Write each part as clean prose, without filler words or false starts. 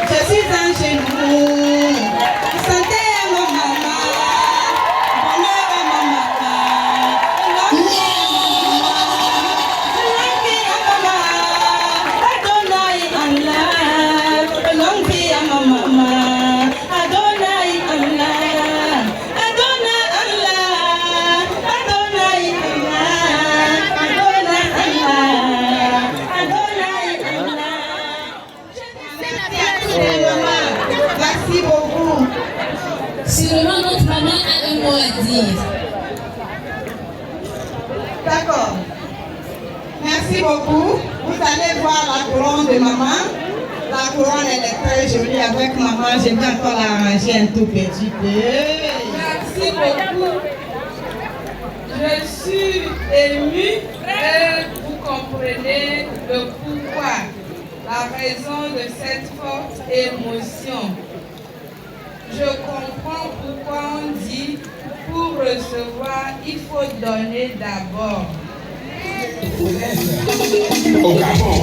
Je suis un genou. Santé à ma maman. Bonheur à ma maman. Longue vie à ma maman. Adonai Allah. Longue vie à ma maman. Adonai Allah. Adonai Allah. Adonai Allah. Adonai Allah. Adonai Allah. Merci beaucoup. Sûrement notre maman a un mot à dire. D'accord. Merci beaucoup. Vous allez voir la couronne de maman. La couronne, elle est très jolie avec maman. Je vais encore l'arranger un tout petit peu. Merci beaucoup. Je suis émue et vous comprenez le pourquoi, la raison de cette forte émotion. Je comprends pourquoi on dit pour recevoir, il faut donner d'abord. Au Gabon.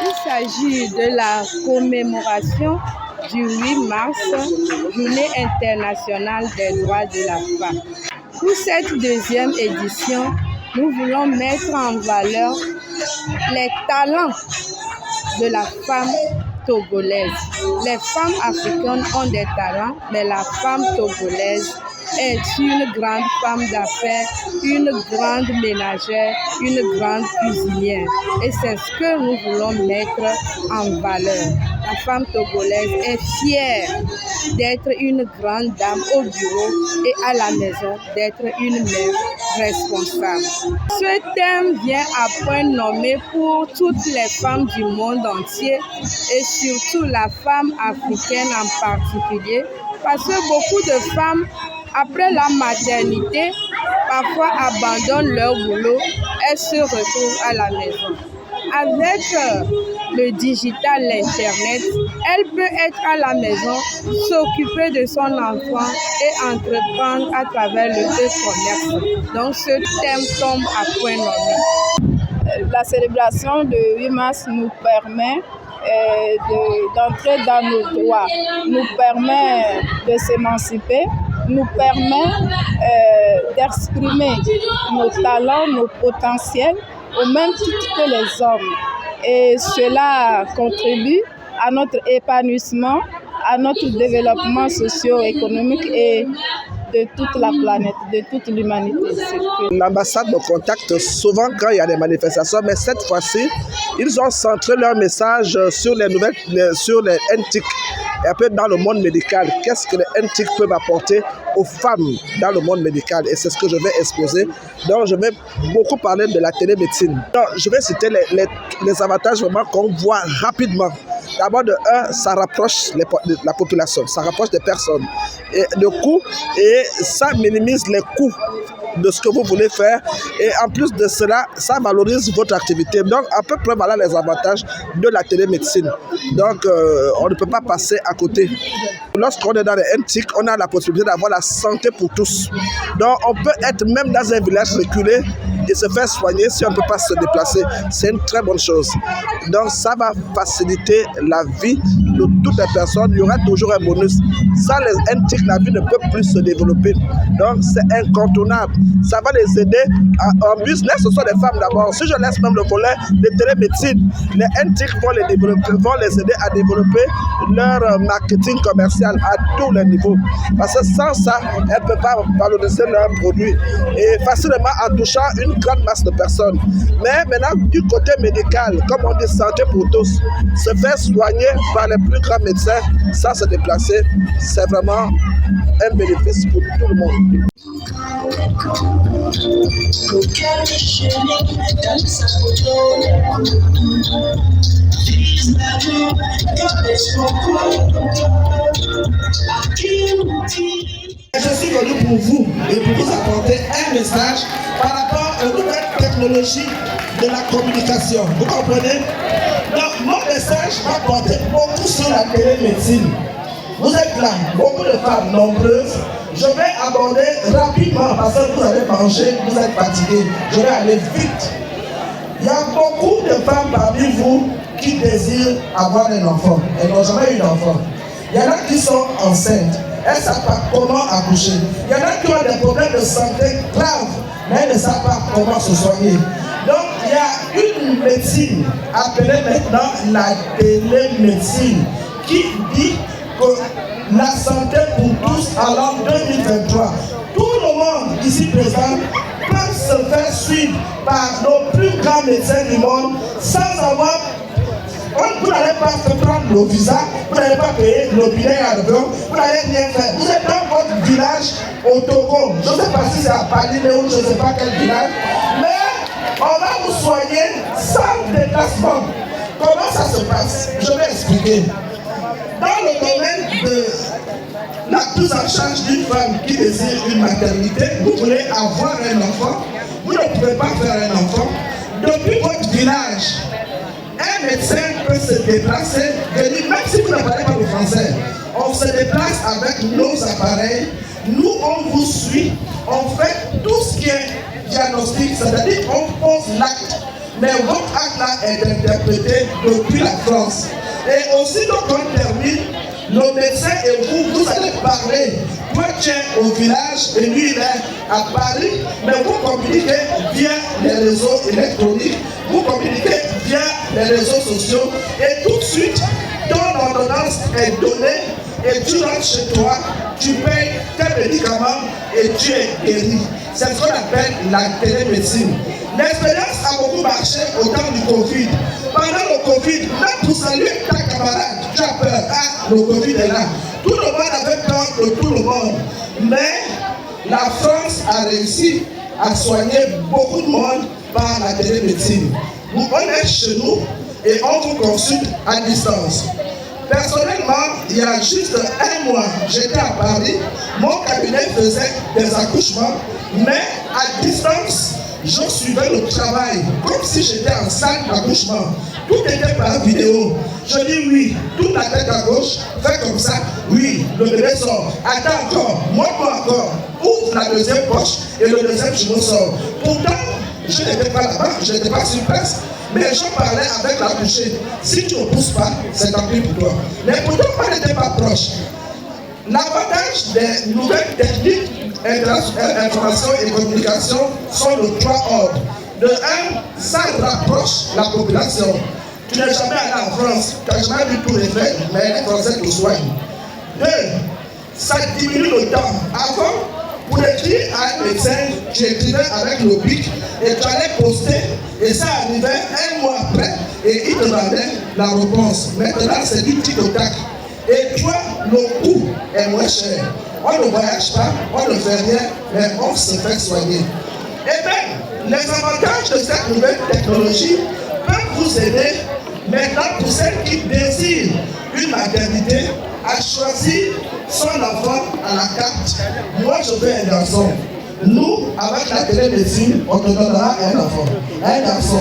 Il s'agit de la commémoration du 8 mars, Journée internationale des droits de la femme. Pour cette deuxième édition, nous voulons mettre en valeur les talents de la femme togolaise. Les femmes africaines ont des talents, mais la femme togolaise est une grande femme d'affaires, une grande ménagère, une grande cuisinière. Et c'est ce que nous voulons mettre en valeur. La femme togolaise est fière d'être une grande dame au bureau et à la maison, d'être une mère responsable. Ce thème vient à point nommé pour toutes les femmes du monde entier et surtout la femme africaine en particulier, parce que beaucoup de femmes, après la maternité, parfois abandonnent leur boulot et se retrouvent à la maison. Avec le digital, l'Internet, elle peut être à la maison, s'occuper de son enfant et entreprendre à travers le e-commerce. Donc ce thème tombe à point nommé. La célébration de 8 mars nous permet d'entrer dans nos droits, nous permet de s'émanciper, nous permet d'exprimer nos talents, nos potentiels au même titre que les hommes. Et cela contribue à notre épanouissement, à notre développement socio-économique et de toute la planète, de toute l'humanité. L'ambassade me contacte souvent quand il y a des manifestations, mais cette fois-ci, ils ont centré leur message sur les nouvelles, sur les NTIC, et un peu dans le monde médical. Qu'est-ce que les NTIC peuvent apporter aux femmes dans le monde médical? Et c'est ce que je vais exposer. Donc, je vais beaucoup parler de la télémédecine. Donc, je vais citer les avantages vraiment qu'on voit rapidement. D'abord, de un, ça rapproche la population, ça rapproche des personnes. Et le coût, et ça minimise les coûts de ce que vous voulez faire. Et en plus de cela, ça valorise votre activité. Donc, à peu près, voilà les avantages de la télémédecine. Donc, on ne peut pas passer à côté. Lorsqu'on est dans les NTIC, on a la possibilité d'avoir la santé pour tous. Donc, on peut être même dans un village reculé et se faire soigner si on ne peut pas se déplacer. C'est une très bonne chose. Donc, ça va faciliter la vie de toutes les personnes. Il y aura toujours un bonus. Sans les NTIC, la vie ne peut plus se développer. Donc, c'est incontournable. Ça va les aider en business. Ce sont les femmes d'abord. Si je laisse même le volet de télémédecine, les NTIC vont les aider à développer leur marketing commercial à tous les niveaux. Parce que sans ça, elles ne peuvent pas valoriser leurs produits. Et facilement en touchant une grande masse de personnes. Mais maintenant, du côté médical, comme on dit santé pour tous, se faire soigner par les plus grands médecins sans se déplacer, c'est vraiment un bénéfice pour tout le monde. Je suis venu pour vous et pour vous apporter un message par rapport aux nouvelles technologies de la communication. Vous comprenez? Donc, mon message va porter beaucoup sur la télémédecine. Vous êtes là, beaucoup de femmes nombreuses. Je vais aborder rapidement parce que vous allez manger, vous êtes fatigués. Je vais aller vite. Il y a beaucoup de femmes parmi vous qui désirent avoir un enfant. Elles n'ont jamais eu d'enfant. Il y en a qui sont enceintes. Elles ne savent pas comment accoucher. Il y en a qui ont des problèmes de santé graves, mais elles ne savent pas comment se soigner. Donc, il y a une médecine appelée maintenant la télémédecine qui dit que la santé pour tous à l'an 2023, tout le monde ici présent peut se faire suivre par nos plus grands médecins du monde sans avoir. Vous n'allez pas prendre le visa, vous n'allez pas payer le billet à l'avion, vous n'allez rien faire. Vous êtes dans votre village au Togo. Je ne sais pas si c'est à Paris ou je ne sais pas quel village, mais on va vous soigner sans déplacement. Comment ça se passe? Je vais expliquer. Dans le domaine de la prise en charge d'une femme qui désire une maternité, vous voulez avoir un enfant, vous ne pouvez pas faire un enfant. Depuis votre village, un médecin peut se déplacer, venir, même si vous ne parlez pas le français, on se déplace avec nos appareils, nous on vous suit, on fait tout ce qui est diagnostic, c'est-à-dire on pose l'acte, mais votre acte là est interprété depuis la France. Et aussitôt qu'on termine, le médecin et vous allez parler. Toi tu es au village et lui il est à Paris, mais vous communiquez via les réseaux électroniques, vous communiquez via les réseaux sociaux et tout de suite, ton ordonnance est donnée et tu rentres chez toi, tu payes tes médicaments et tu es guéri. C'est ce qu'on appelle la télémédecine. L'expérience a beaucoup marché au temps du Covid. Pendant le Covid, même pour saluer ta camarade, tu as peur. Ah, le Covid est là. Tout le monde avait peur de tout le monde. Mais la France a réussi à soigner beaucoup de monde par la télémédecine. On est chez nous et on vous consulte à distance. Personnellement, il y a juste un mois, j'étais à Paris, mon cabinet faisait des accouchements, mais à distance, je suivais le travail, comme si j'étais en salle d'accouchement. Tout était par vidéo. Je dis oui, tourne la tête à gauche, fais comme ça, oui, le bébé sort. Attends encore, montre-moi encore, ouvre la deuxième poche et le deuxième jumeau sort. Pourtant, je n'étais pas là-bas, je n'étais pas sur place. Mais je parlais avec l'accouché. Si tu ne pousses pas, c'est tant pis pour toi. Mais pourtant, on n'était pas proche. L'avantage des nouvelles techniques, information et communication sont de trois ordres. De un, ça rapproche la population. Tu n'es jamais allé en France, tu n'as jamais vu tous les faits, mais les Français te soignent. Deux, ça diminue le temps. Avant, pour écrire à un médecin, tu écrivais avec le bic et tu allais poster et ça arrivait un mois après et il te donnait la réponse. Maintenant, c'est du tic au tac. Et toi, le coût est moins cher. On ne voyage pas, on ne fait rien, mais on se fait soigner. Et bien, les avantages de cette nouvelle technologie peuvent vous aider maintenant pour celles qui désirent une maternité à choisir son enfant à la carte. Moi, je veux un garçon. Nous, avec la télémédecine, on te donnera un enfant, un garçon.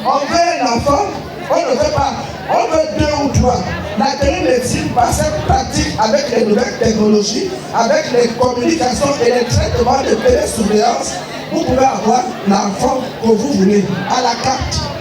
On veut un enfant, on ne veut pas, on veut 2 ou 3. La télémédecine, par cette pratique avec les nouvelles technologies, avec les communications et les traitements de télésurveillance, vous pouvez avoir l'enfant que vous voulez à la carte.